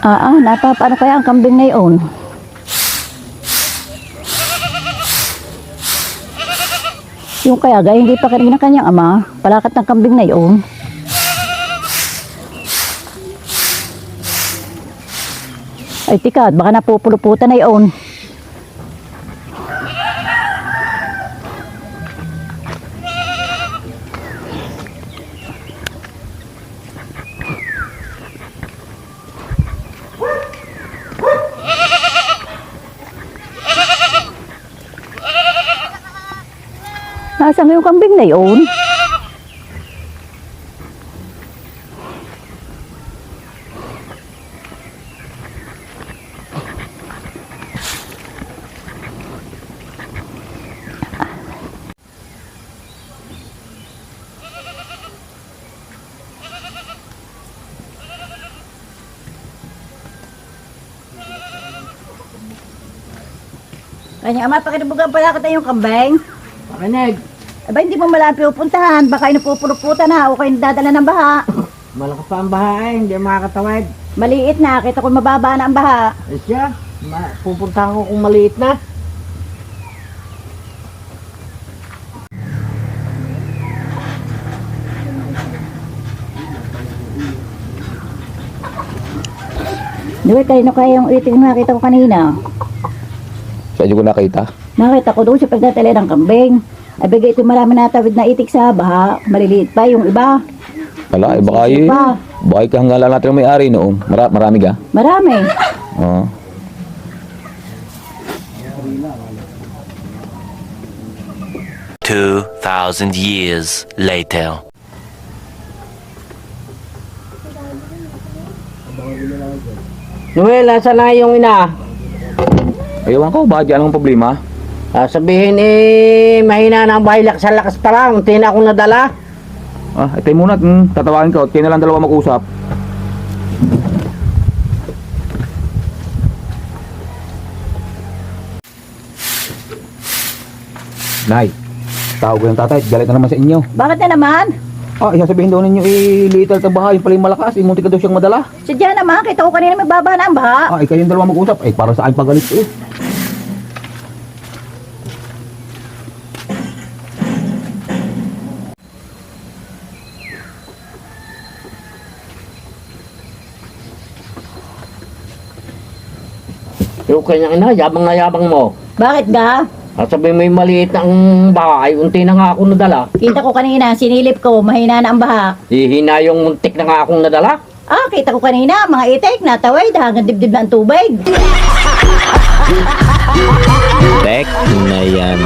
Napapaano kaya ang kambing na yun? Yung kaya gaya hindi pa kanina kanyang ama, palakat ng kambing na yun. Ay tika, baka napupuluputan na yun. Nasaan yung kambing na yun? Kanya ama, pakinubugan pala kita yung kambing. Pakinig. Aba, hindi mo malapit pupuntahan. Baka inupupuluputan na o kayo dadala ng baha. Malakas pa ang baha eh, hindi makakatawid. Maliit na, kita ko mababa na ang baha. Eh siya, pupuntahan ko kung maliit na. Diba, kanino kaya yung iting nakita ko kanina? Saan ko nakita? Nakita ko doon sa pagdatali ng kambing. Ay, bigay ito marami natawid na itik sa baha. Maliliit pa yung iba. Wala, baka yun. Baka hanggang natin ang may-ari noon. Marami ka? Marami. Oo. 2,000 years later. Noel, asan na yung ina? Ayawan ko, bakit yan ang problema? Sabihin mahina na ang bahay, sa lakas pa lang, unti na akong nadala. Itay muna, tatawagin ka, kayo na lang dalawa mag-usap. Nay, tawag ko yung tatay, galit na naman sa inyo. Bakit na naman? Isasabihin daw ninyo, little ta bahay, pala yung malakas, munti ka daw siyang madala. Sadya naman, kita ko kanina may baba na ang baha. Kayong dalawa mag-usap, para sa akin pagalit eh. Yung kanyang ina, yabang na yabang mo. Bakit ga? Sabihin mo yung maliit na ang bahay, unti na nga akong nadala. Kita ko kanina, sinilip ko, mahina na ang baha. Hihina yung muntik na nga akong nadala. Kita ko kanina, mga itik, natawid, hanggang dibdib na ang tubig. Tek na yan.